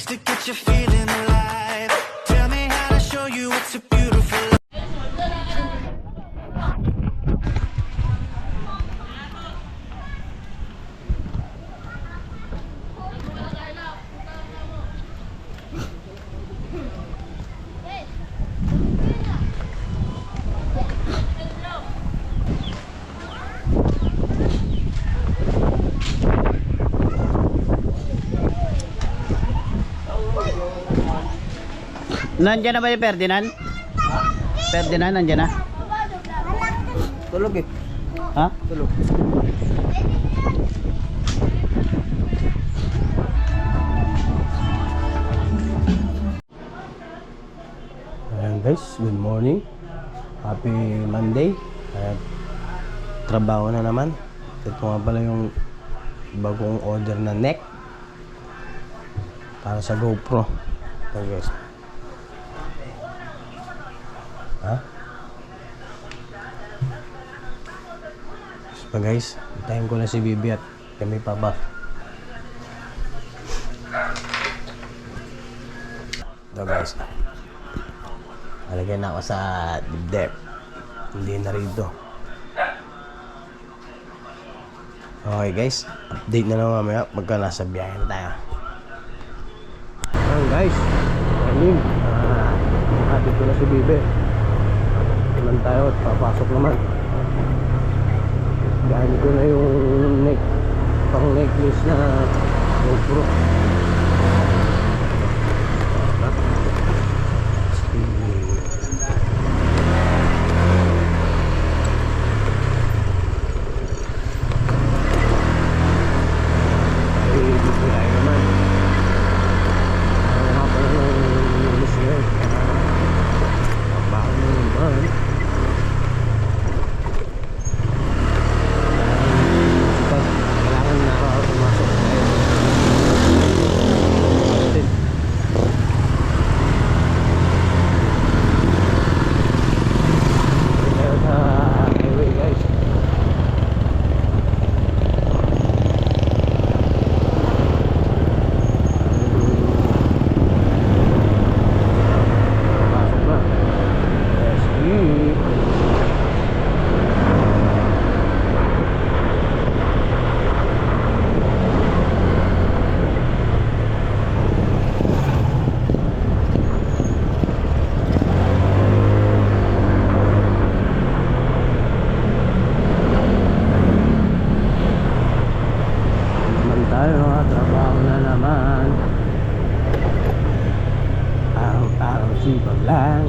lyrics to get you feeling alive. Tell me how to show you it's a beautiful life. Nandiyan na ba yung Ferdinand? Ferdinand, nandiyan na? Tulog eh. Ha? Tulog. Ayan guys, good morning. Happy Monday. Ayan, trabaho na naman. Ito nga pala yung bagong order na neck para sa GoPro. Ito guys. Ha? So guys, hintayin ko na si Bibi at kami pa ba. Ito guys, alagyan na ako sa dibdib. Hindi na rito. Okay guys, update na lang mamaya pagka nasa biyahe na tayo. Ayan guys, ayun, hatid ko na si Bibi. Naman tayo at papasok naman. Gamit ko na yung pang necklace na GoPro. Sipag lang.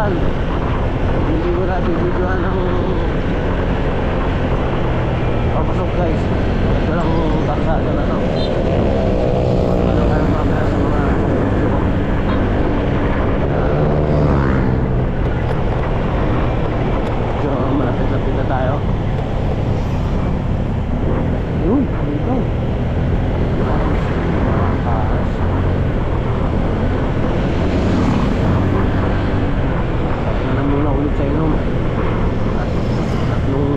videohan. Hindi ko natin videohan ng papasok guys. Ito lang karsada na to. Ano kayo mamaya sa mga video ko. So malapit-lapit na tayo. Yun, dito. Muna ulit sa inom at tatlong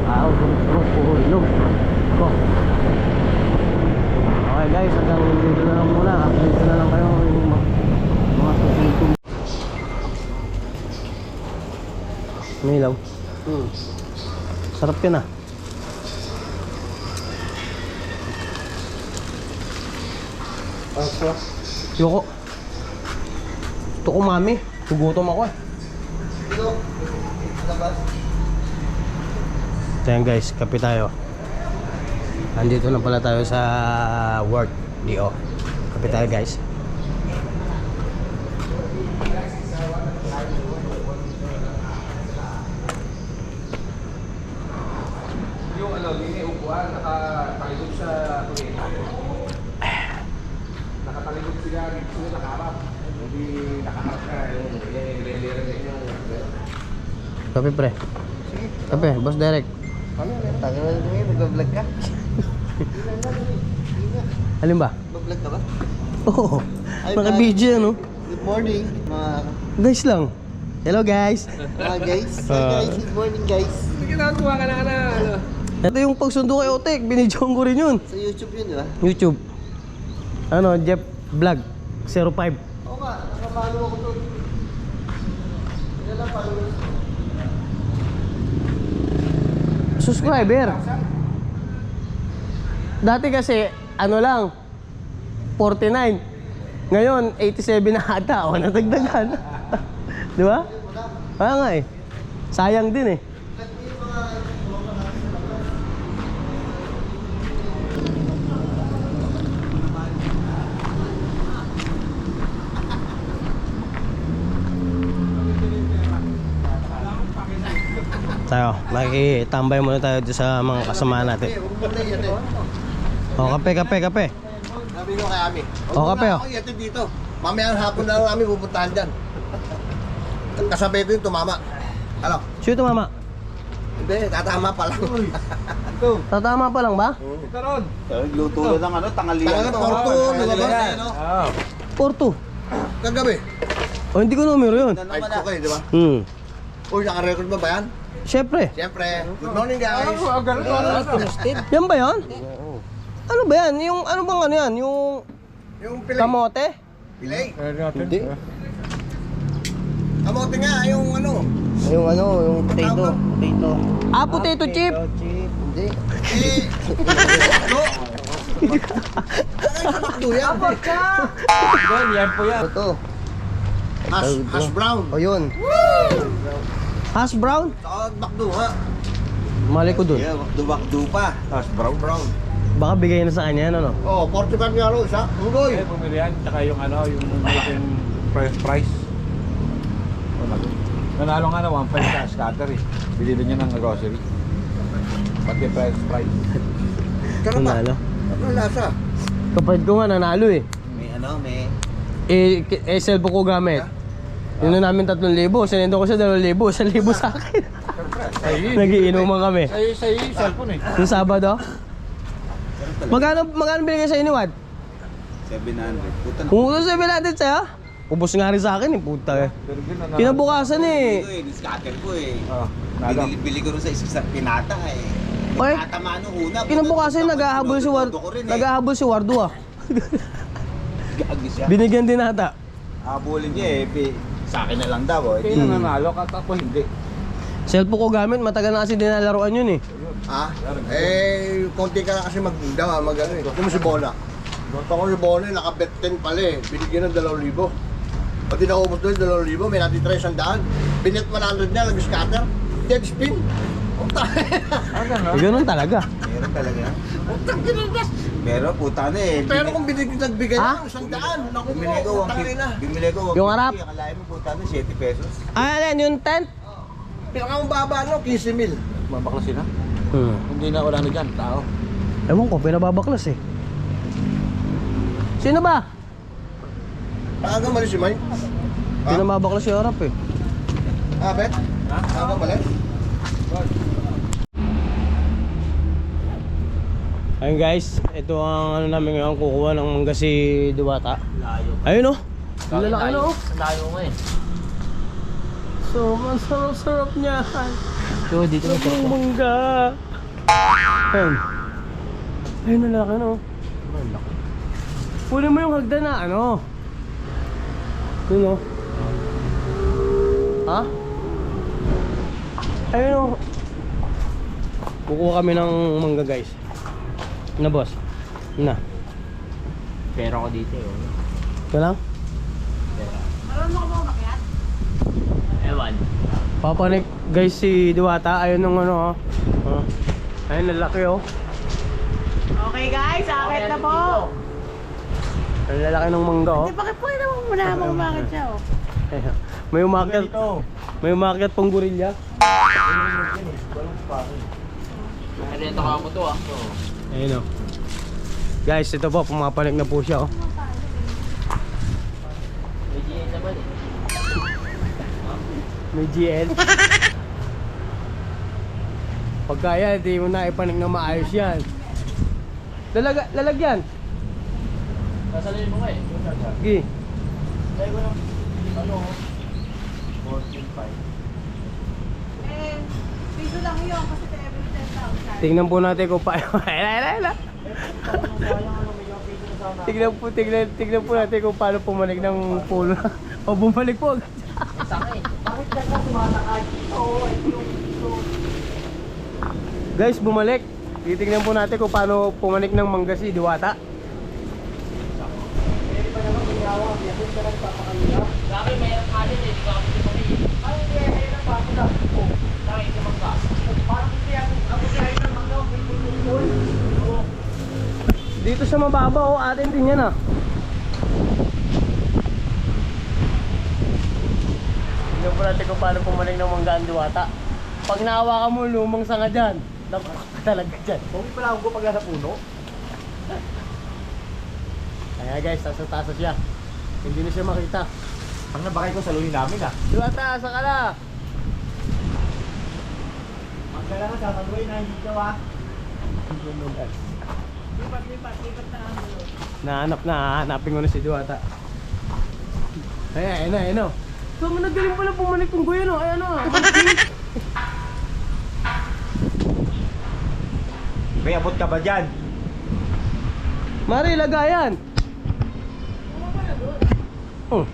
araw sunod-sunod puro inom ko. Okay guys, hanggang dito na lang muna. Update na lang kayo yung mga susunod. May ilaw. Sarap yan ah. Yoko. Ito ko mami. Tugutom ako eh. So yan guys, kape tayo. Andito na pala tayo sa work. D.O. Kape tayo guys. Yung ano, hindi upuan, nakatalikod sa kurita. Nakatalikod sila, sila nakaharap. Hindi nakaharap ka, yung lele-lele yung... Kape pre. Kape, boss Derek. Ano yan? Tagal na ngayon, nag-vlog ka? Alin ba? Nag-vlog ka ba? Oo. Ay, Naka-video yan oh. Good morning, mga Guys lang. Hello guys. guys. Good morning guys. Sige na, tuwa ka na ano. Ito yung pagsundo kay Otek. Binidyoan ko rin yun. Sa YouTube yun, di ba? YouTube. Ano, Jeff Vlog 05. Oo nga, nakapalo ako doon. Ilan lang followers ko? Subscriber. Dati kasi, ano lang, 49. Ngayon, 87 na ata. O, natagdagan. Di ba? Kaya nga eh. Sayang din eh. Tayo, makikitambay muna tayo dito sa mga kasama natin. O, kape. Sabi ko kay Ami. O, kape o. Ako yatid dito. Mamaya hapon na lang namin pupuntahan dyan. Kasabay ko yung tumama. Ano? Sino tumama? Hindi, tatama pa lang. Tatama pa lang ba? Ito ron. Luto na ng ano, tangalian. Tangan porto, lumabas. Oo. Porto. Kagabi. O, hindi ko numero yun. Ay, okay, di ba? Uy, naka-record ba yan? Siyempre. Siyempre. Good morning, guys. Yan ba yun? Ano ba yan? Yung, ano bang ano yan? Yung Yung pilay. kamote? Pilay. Hindi. Kamote nga, yung ano. Yung ano, yung potato. Potato. Ah, potato chip. Hindi. Eh, no. Ay, kamakdo yan. Doon, yan po yan. Ito. Hash brown. O yun. Hash brown? Saka bakdo nga. Mali ko dun. Yeah, wakdo-wakdo pa. Tapos brown. Brown. Baka bigay na sa kanya, ano no? Oh, 45 nga ro isa. Ugoy. Eh, pumili yan. Tsaka yung ano, yung malaking price. Nanalo nga na 1.5 sa scatter eh. Bilili niya ng grocery. Pati price. Sarap ba? Nanalo. Ano lasa? Kapatid ko nga nanalo eh. May ano, may... Cellphone ko gamit. Yun na namin 3,000. Sinendo ko siya 2,000. 1,000 sa akin. Nagiinuman kami. Sa'yo yung cellphone eh. Yung Sabado. Magkano binigay sa inyo, Wad? 700. Puta na. Kung utos 700 sa'yo? Ubus nga rin sa akin eh, puta eh. Kinabukasan eh. Ito eh, discatter ko eh. Oh, nalo. Bili ko rin sa isa pinata eh. Oy, Tama nung una. kinabukasan naghahabol si Wardo. Naghahabol si Wardo ah. Gagi siya. Binigyan din ata. Habulin niya eh. Sa akin na lang daw. Kaya nanalo ka, tapos hindi. Cellphone ko gamit, matagal na kasi dinalaruan yun eh. Ah? Eh, konti ka na kasi mag-ano eh. Ito mo si Bona. Ito ko si Bona, naka-bet 10 pala eh. Binigyan ng 2,000. Pati naubos doon, 2,000. May natitira 100. Binet 100 na, nag-scatter. Dead spin. Puta. Ganun talaga. Meron talaga. Putang ginandas. Pero puta na eh. Pero kung nagbigay Ha? ng 100, naku Bumili ko, po, tangin na. bumili ko. Yung harap? Akalain mo puta na 7 pesos. Ah, yan, yung tent? Pinakamababa, no? 15,000. Mabaklasin na. Hmm. Hindi na wala na dyan, tao. Ewan ko, pinababaklas eh. Sino ba? Maaga mali si Mike. Pinababaklas yung harap eh. Ah, Bet? Ha? Maaga mali? Ayun guys, ito ang ano namin ngayon, kukuha ng mangga si Diwata. Ayun oh. Ang lalaki na oh. Ang layo mo eh. So, ang sarap-sarap niya. So, dito na Ang mangga. Ayun. Ayun, ang lalaki na oh. Puli mo yung hagdan na ano. Yun oh. Ha? Ayun oh. Kukuha kami ng mangga guys. Na boss. Na. Pero ako dito eh. Ito lang? Ewan. Papanik guys si Diwata. Ayun nung ano oh. Ayun, ang laki oh. Okay guys, akit na po. Ang lalaki ng mangga oh. Di ba pwede mo muna umakit siya oh. Ayun. May umakyat. May umakyat pang gorilla. Nakirento ka mo to ah. Ayun oh. Guys, ito po, pumapanik na po siya oh. May GN naman eh. May GL. Pagka yan, hindi mo na ipanik na maayos yan. Lalagyan. Sasalin mo nga eh. Sige. Eh, piso lang yun kasi every 10,000. Tingnan po natin kung paano. Tingnan po natin kung paano pumanik ng puno. O bumalik po. Guys, bumalik. Titingnan po natin kung paano pumanik ng mangga si Diwata. Grabe, mayroon ka din eh. Di ka kami tumuli. Ay, hindi. Mayroon pa ako na. Tama, hindi mangga. Parang hindi ako siya ng mangga. Dito sa mababa oh, atin din yan ah. Tingnan po natin kung paano pumanik ng mangga ang Diwata. Pag nahawakan mo, lumang sanga dyan. Dapat talaga dyan. Huwag pala ako pag nasa puno. Kaya guys, tasa-tasa siya. Hindi na siya makita. Pag nabakay ko, saluhin namin ah. Diwata, asa ka na? Ang kailangan sasaluhin na hindi ah. Nahanapin ko na si Diwata. Ayun na. So, nagaling pala pumanik kung guyan oh. Ayan oh. May abot ka ba dyan? Mari, lagayan. Oh.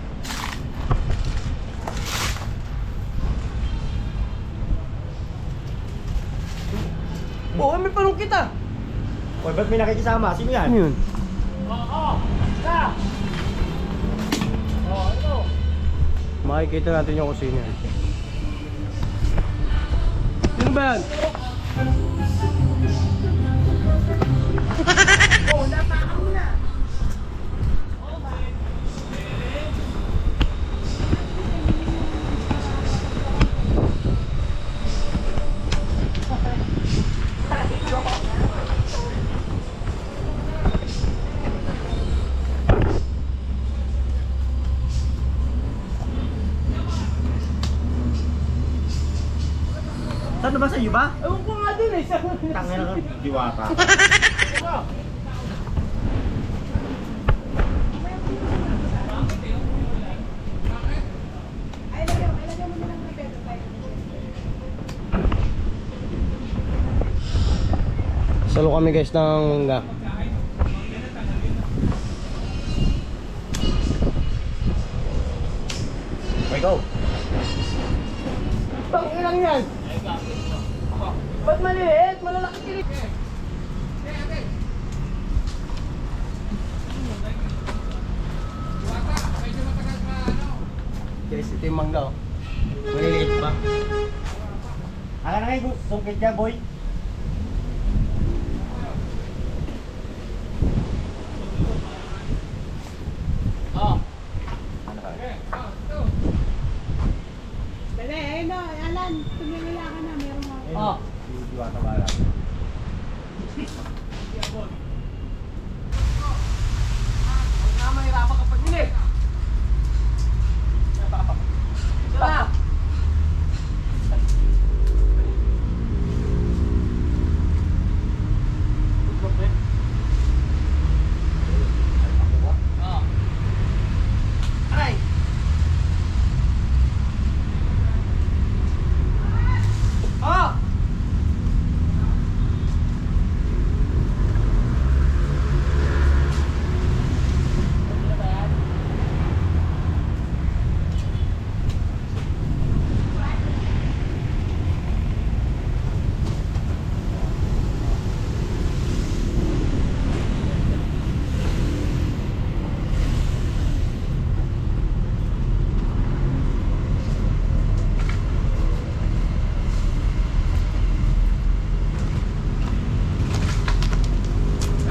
Oh, may panong kita. Uy, ba't may nakikisama? Sino yan? Ano yun? Makikita natin yung kusina. Sino ba yan? Saan ba sa iyo ba? Ewan ko nga din eh. Tangin na ka, Diwata. Ay, lagyan mo na lang ng peso tayo. Salo kami guys ng mangga. Okay, go. Bakit lang yan? Ba't maliit? Malalaki kilig. Guys, ito yung mangga oh. Maliliit pa. Ang na kayo, sungkit dyan, boy. Dali, ayun na, Alan, tumingala ka na, meron ako. Oh. Diwata bara. Huwag na mahirapan kapag nilip. Tara. Oh. Aray. Oh.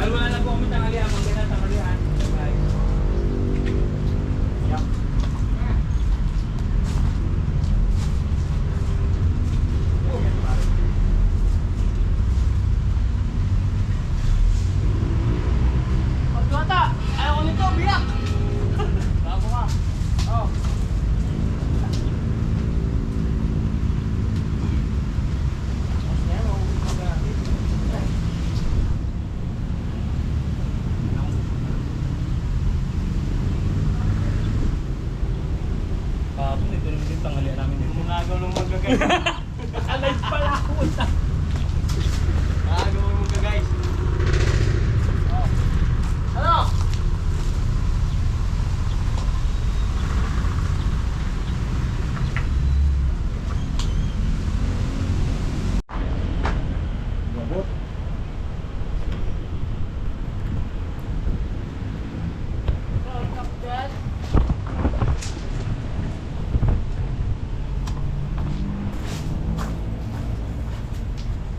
Dahil wala na po kami tanghalian, maganda tanghalian. Bye. Yup. Pagkata, ayaw ko nito, biyak! Bravo ka. Oh. Kapon, ito naman din tanghalian namin dito. Nagaw ng magagay. Alive pala ako. Nagaw ng magagay. Oh. Ano? Mabot.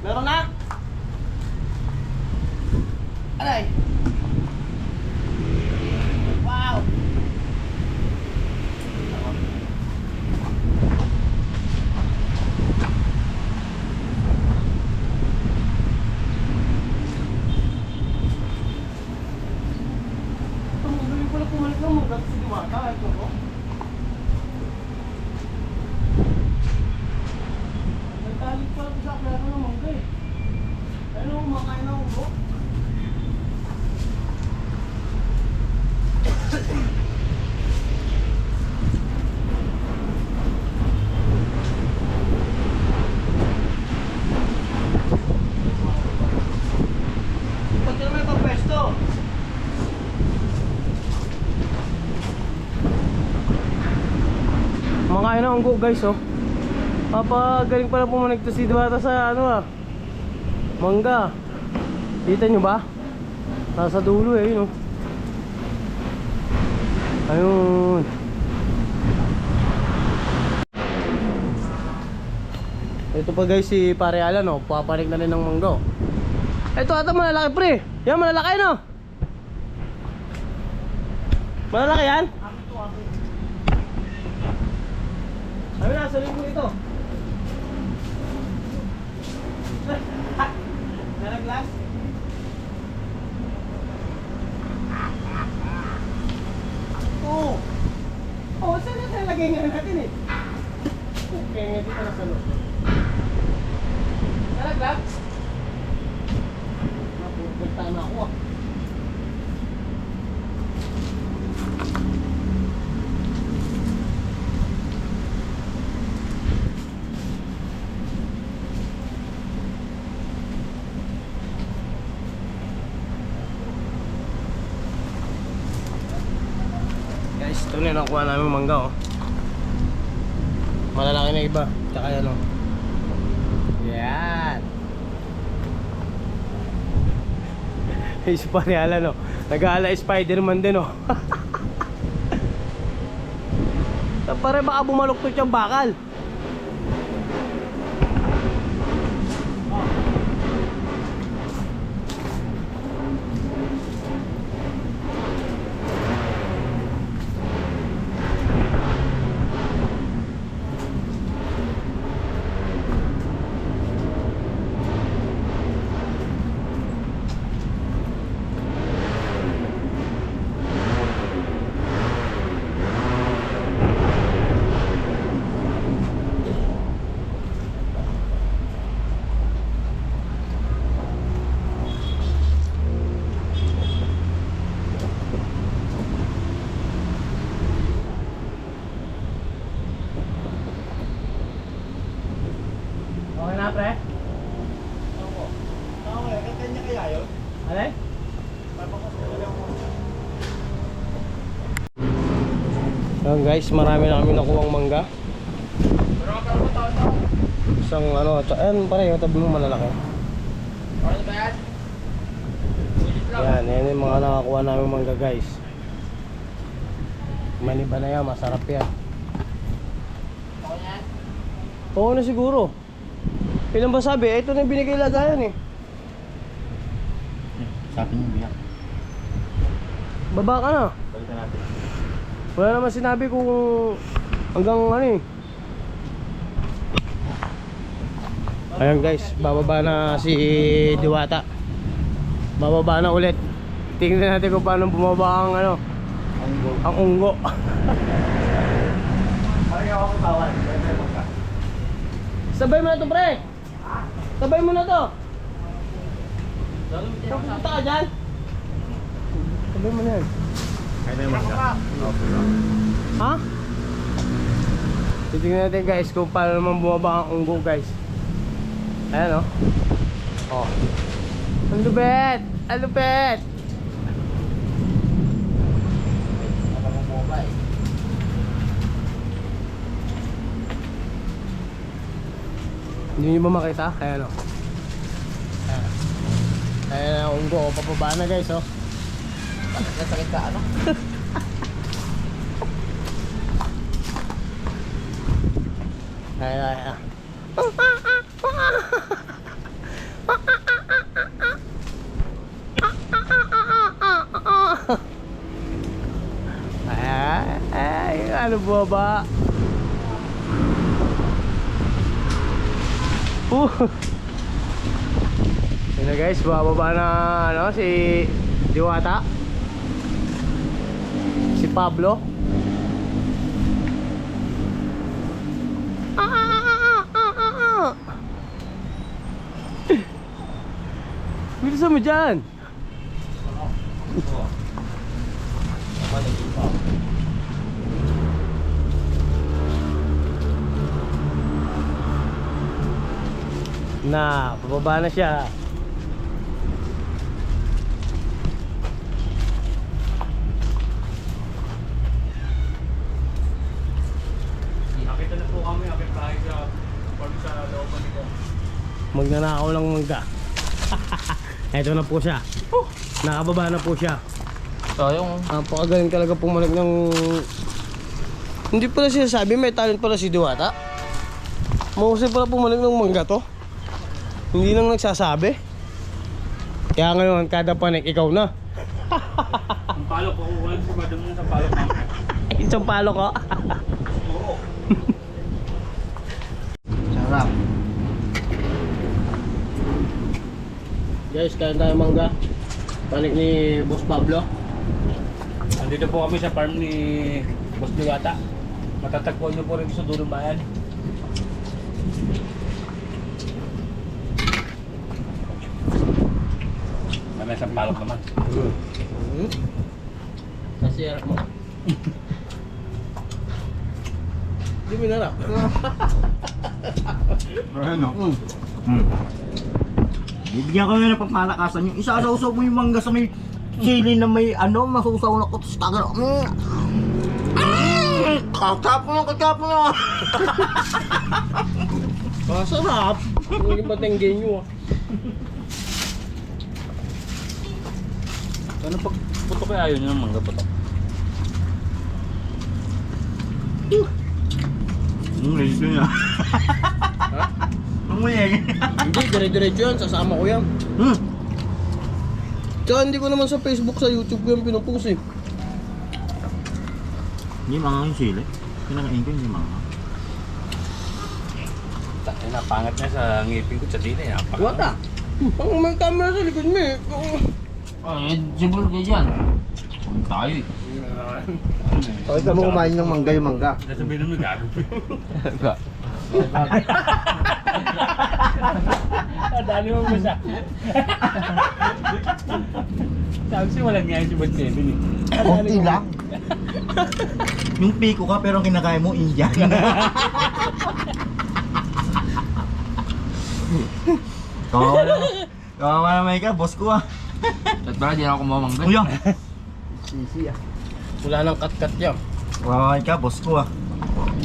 Meron na? Aray! Wow! Ito, magaling pala pumalik ng mga sa Diwata. Ito ko. Nagtalig pala ko sa klaro ng mangga eh. Ano, makain na ulo? Ba't ka naman pagpwesto? Mga ano ang go guys oh. Galing pala pumanig to si Diwata sa ano ah. Mangga. Kita nyo ba? Nasa dulo eh, yun oh. Ayun. Ito pa guys si Pare Alan oh, papanik na rin ng mangga oh. Ito ata malalaki pre. Yan malalaki no. Malalaki yan? Ayun na, saling ko ito. Nalaglas? Oo. Oo, saan na nalagay nga natin eh? Kaya nga dito na sa loob. Nalaglas? Napupagta na ako ah. Guys, ito na nakuha namin mangga oh. Malalaki na iba. Tsaka yan oh. Yan. Si Pare Alan oh. Nag-aala Spider-Man din oh. Pare baka bumaluktot yung bakal. Ayun guys, marami na kami nakuhang mangga. Isang ano, ayan pareho, tabi mo malalaki. Yan yung mga nakakuha namin mangga guys. Maniba na yan, masarap yan. Oo na siguro. Ilan ba sabi? Ito na yung binigay lagayan eh. Sabi niyo biyak. Baba ka na. Balikan natin. Wala naman sinabi kung hanggang ano eh. Ayan guys, bababa na si Diwata. Bababa na ulit. Tingnan natin kung paano bumaba ang ano, ang unggo. Parang ako bawal. Sabay mo na to pre. Sabay mo na to. Pupunta ka dyan. Sabay mo na yan. Kaya na yung mangga. Ha? Titignan natin guys kung paano naman bumaba ang unggo guys. Ayan o. Oh. Ang lupet! Ang lupet! Hindi nyo ba makita? Kaya ano? Ayan ang unggo. Papaba na guys oh. Nasakit ka ano? Ayan. Ay, ano ba? Yun na guys, bababa na ano, si Diwata, si Pablo. Bilisan mo dyan. Na, pababa na siya. Nakita na po kami, akit tayo sa farm sa looban nito. Magnanakaw lang mangga. Eto na po siya. Nakababa na po siya. Sayang. Napakagaling talaga pumalag ng... Hindi pala siya sabi, may talent pala si Diwata. Mahusay pala pumalag ng mangga to. Hindi nang nagsasabi. Kaya ngayon, kada panik, ikaw na. Ang palok ko, wala si madam na sa palok namin. Isang palo ko. Sarap. Guys, kain tayo mangga. Panik ni Boss Pablo. Andito po kami sa farm ni Boss Diwata. Matatagpuan niyo po rin sa dulong bayan. May isang palok naman. Kasi harap mo. Hindi mo narap. Ano? Bibigyan ko na ng pagmalakasan yung isasawsaw mo yung mangga sa may sili na may ano, masusaw na ko tapos tagal. Katapo na. Masarap. Hindi pa tenggay nyo ah. Ano pag puto kaya ayaw niyo ng mangga puto? Gusto niya. Ha? Umuyeg. Hindi, dire-diretso yan. Sasama ko yan. Tsaka hindi ko naman sa Facebook, sa YouTube ko yung pinupost eh. Hindi mga yung sili. Kinakain ko hindi mga. Ay, napangat niya sa ngipin ko sa dina eh. Wata. Ang may camera sa likod mo eh. Siguro kayo dyan. Kung tayo eh. Pakita mo kumain ng mangga yung mangga. Nasabihin naman gago. Dali mo ba siya? Sabi siya walang ngayon si Bad Kevin eh. Okay lang. Yung piko ka pero ang kinakain mo Indian. Kawawa naman ka, boss ko ah. At baka di na ako mamanggan. Kuya. Sisi ah. Wala nang cut-cut yan. Wow, ka, boss ko ah.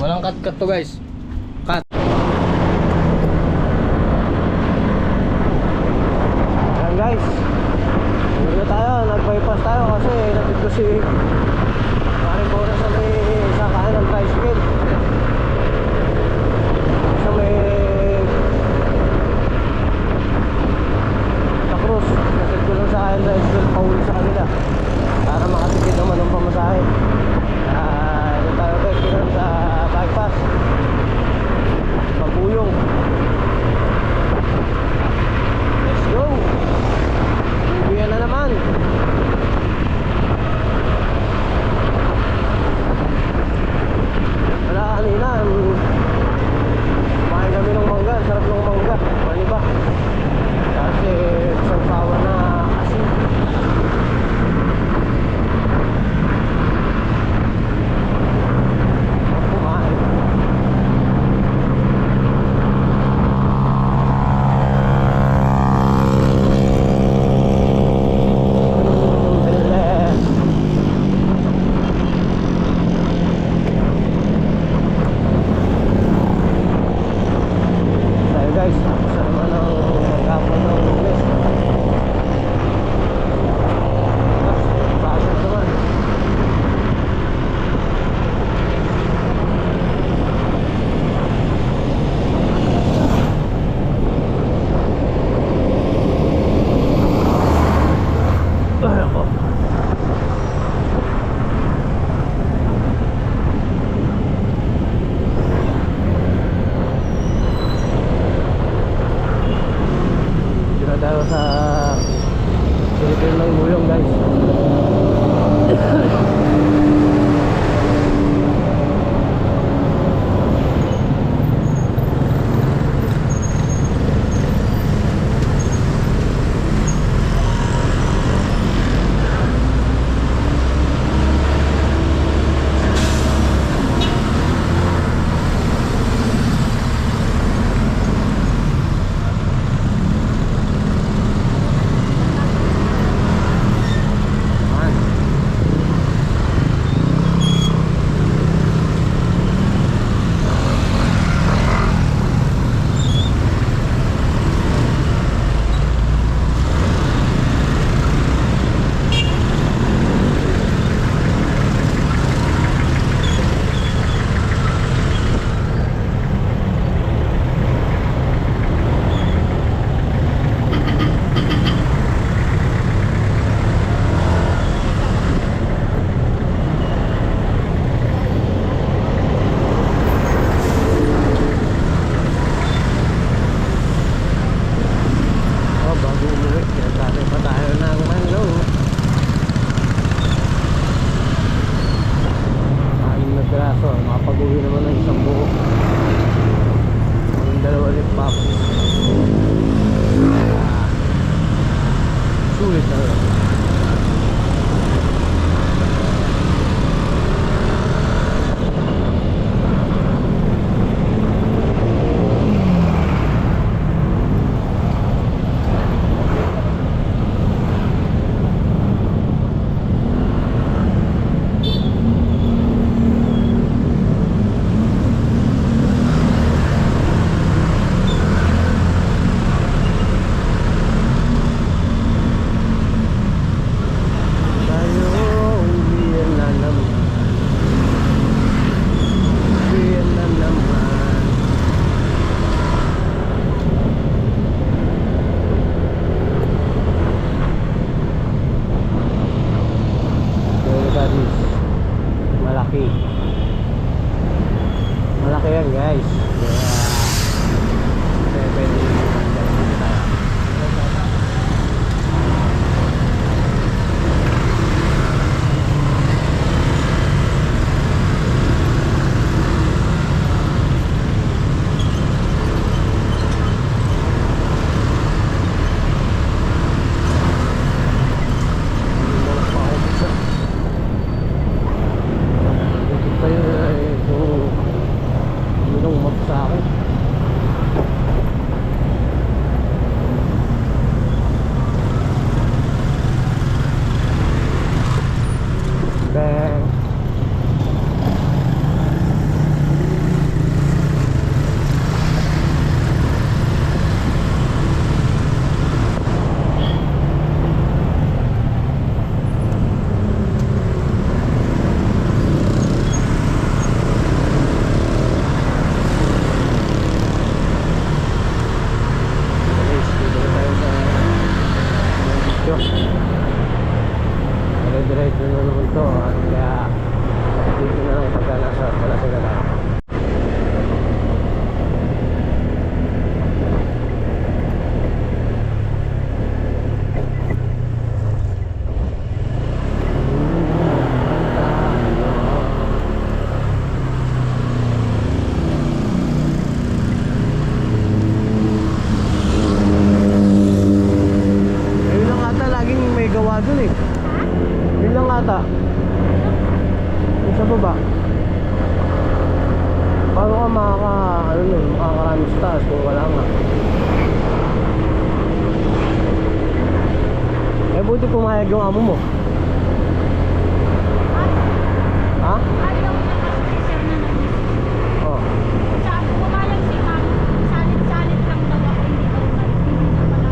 Walang cut to guys. Cut. Ayan guys. Hindi tayo, nag-bypass tayo kasi napit ko si Maring Bora sa may sakaan ng tricycle. Sa may Cruz. Nasad ko lang sa akin tricycle pauwi sa kanila para makatipid naman ng pamasahe. Ito tayo guys, pinag sa bypass Paguyong. Let's go. Uwian na naman. Wala kanina kumain kami ng mangga. Sarap ng mangga. Ano ba? Kasi isang sawa na asin. Kumain. Tayo guys, tapos na naman ang gapon ng Ingles. Pasok naman. Ay ako. Dito na tayo sa Silipin ng Muyong guys. Bago umuwi, pinagkatay pa tayo ng mango. Anim na piraso, makapag-uwi naman ng isang buo. Ang dalawa ulit pa. Sulit na rin. Malaki yan guys. Kaya pwede sa akin. ka makakarami sa taas kung wala nga. Eh buti pumayag yung amo mo. Ha? Ayaw na kasi sir na nag-isip. Oh. Sabi ko pumayag si ma'am, salit-salit lang daw ako, hindi na pala.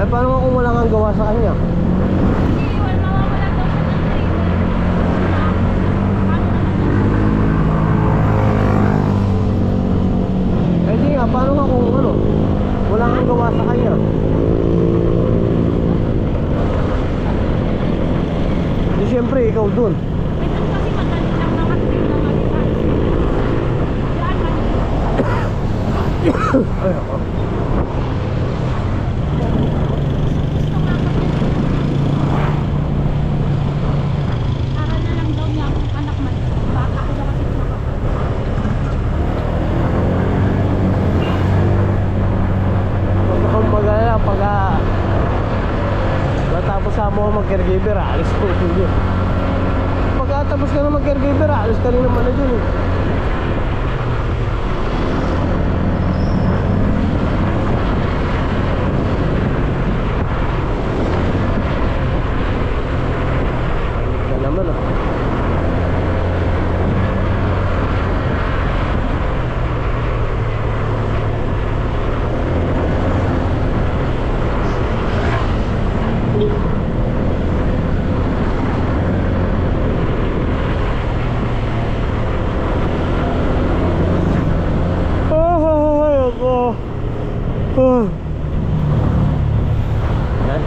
Eh paano nga kung wala kang gawa sa kanya? Hindi, mawawala daw siya ng training. Eh di nga, paano nga kung ano? Wala kang gawa sa kanya. Di syempre, ikaw dun. Ito kasi madali lang naman din na maliban. Yan, Ay, ako. para na lang daw niya akong anak man. Bata ko daw kasi nakapal. Huwag akong mag-alala pag natapos sa mo mag-caregiver, alis ko yun. Pagkatapos ka na mag-caregiver, alis ka rin naman na dyan eh. Alis ka naman ah. Ay, ako. Yan.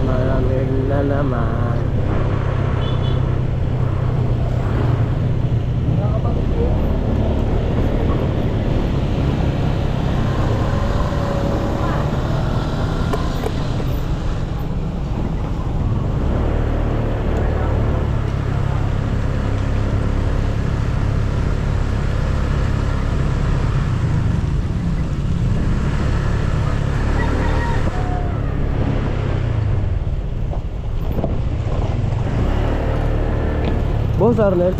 Malamig na naman. Boss Arnel.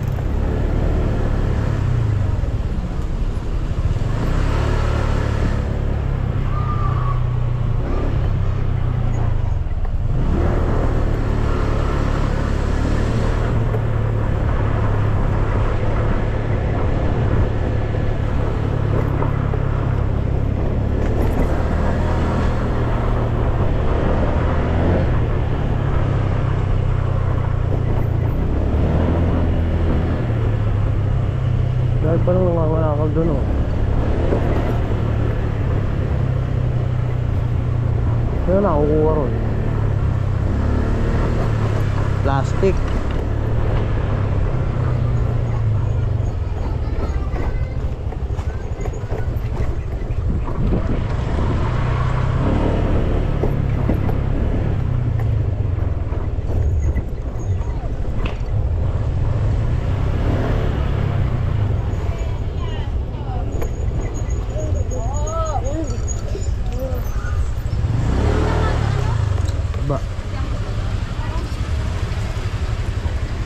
Dahil parang nangangalakal doon oh. Kaya nakukuha ron. Plastic. Ba.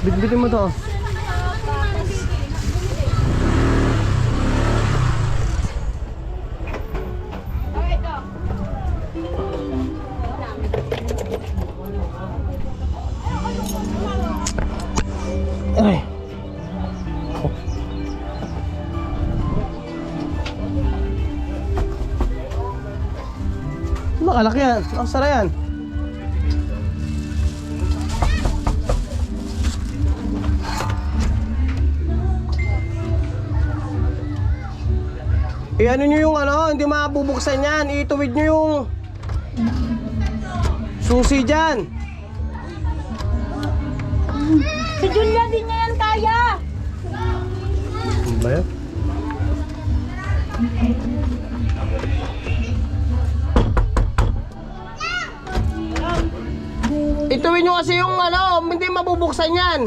Bitbitin mo to. Okay, ito. Nakalaki yan. Nakasara yan. Ano nyo yung ano, hindi mabubuksan yan. Ituwid nyo yung susi dyan. Si Julia din niya yan kaya. Ano ba yan? Ituwid nyo kasi yung ano, hindi mabubuksan yan.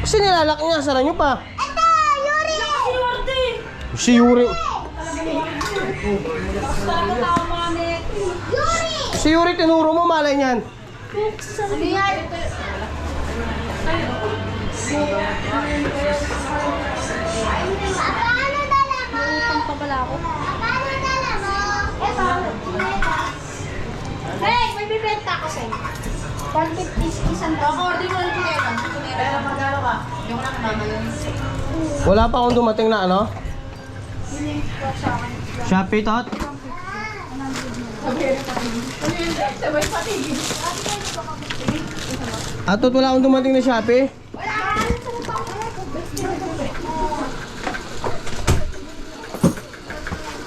Kasi nilalak niya, sara nyo pa. Si Yuri. Si Yuri, tinuro mo, malay niyan. Utang pa pala ako. Hey, may bibenta ako sa'yo. 150 isang taon. Order mo lang kunera. Pero magkano ka? Yung lang mama yun. Wala pa akong dumating na ano? Shopee, Tot? Tot, wala akong dumating na Shopee?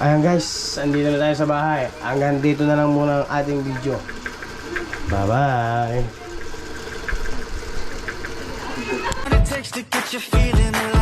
Ayan guys, andito na tayo sa bahay. Hanggang dito na lang muna ang ating video. Bye-bye! What it takes to get you feeling alive.